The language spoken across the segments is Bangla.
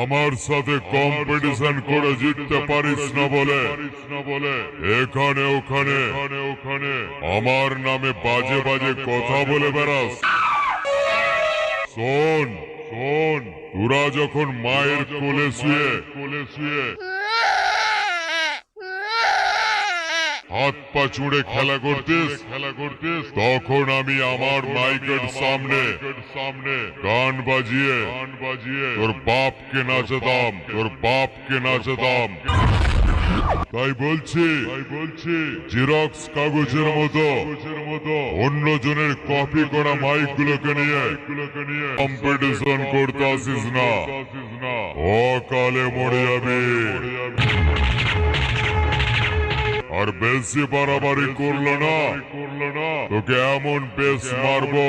আমার সাথে কম্পিটিশন করে জিততে পারিস না বলে এখানে ওখানে আমার নামে বাজে বাজে কথা বলে বেড়াস। শোন তোরা যখন মায়ের কোলে শুয়ে হাত পা চুড়ে খেলা করতিস তখন আমি আমার মাইকের সামনে গান বাজিয়ে তোর বাপকে নাচাতাম। তাই বলছি জেরক্স কাগজের মতো অন্য জনের কপি করা মাইক গুলোকে নিয়ে কম্পিটিশন করতে আসিস না, অকালে মরে যাবে। আর বেশি বাড়াবাড়ি করলো না তোকে এমন বেশ মারবো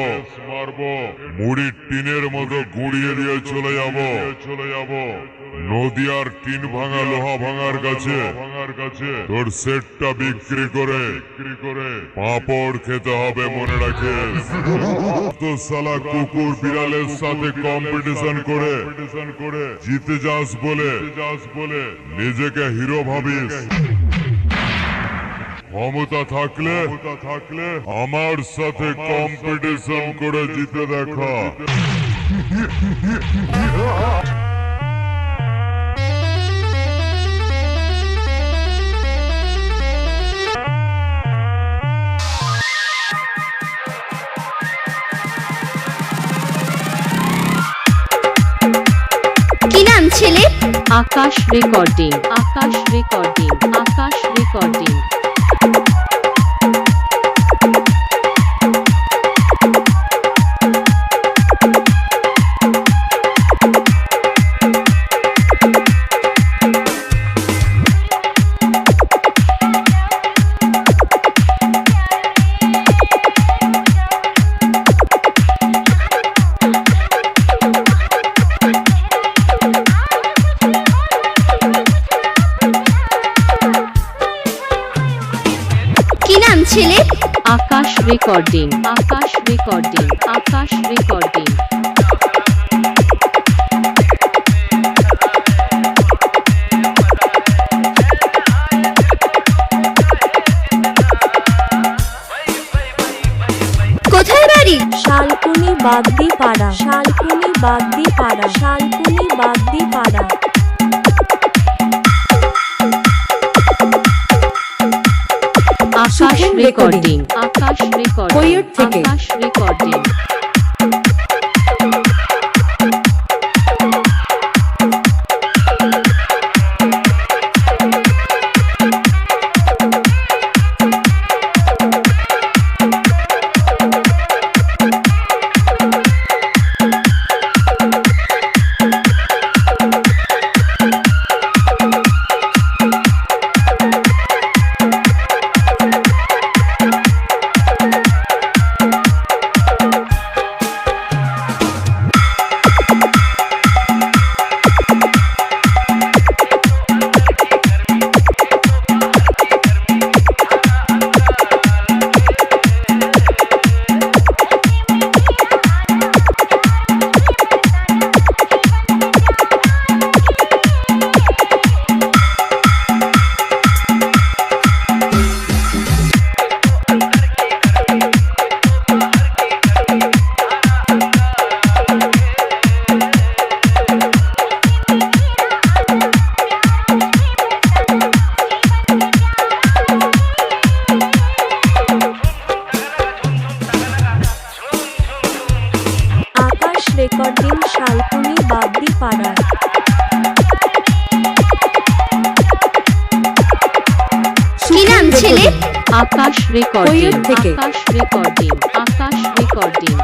মুড়ির টিনের মতো গুড়িয়ে দিয়ে চলে যাব নদিয়ার টিন ভাঙা লোহা ভাঙার কাছে তোর সেটটা বিক্রি করে পাঁপড় খেতে হবে, মনে রাখিস। তো শালা কুকুর বিড়ালের সাথে কম্পিটিশন করে জিতে যাস বলে নিজেকে হিরো ভাবিস। ক্ষমতা থাকলে আমার সাথে কম্পিটিশন করে জিতে দেখা। কি নাম ছেলে? আকাশ রেকর্ডিং। ছেলে আকাশ রেকর্ডিং। কোথায় বাড়ি? শালকুনি বাগদি পাড়া। আকাশ রেকর্ডিং। কৈয়ট থেকে। রেকর্ডিং শালকুনি বাগদি পাড়া। কি নাম ছেলে? আকাশ রেকর্ডিং। কৈয়ট থেকে। আকাশ রেকর্ডিং।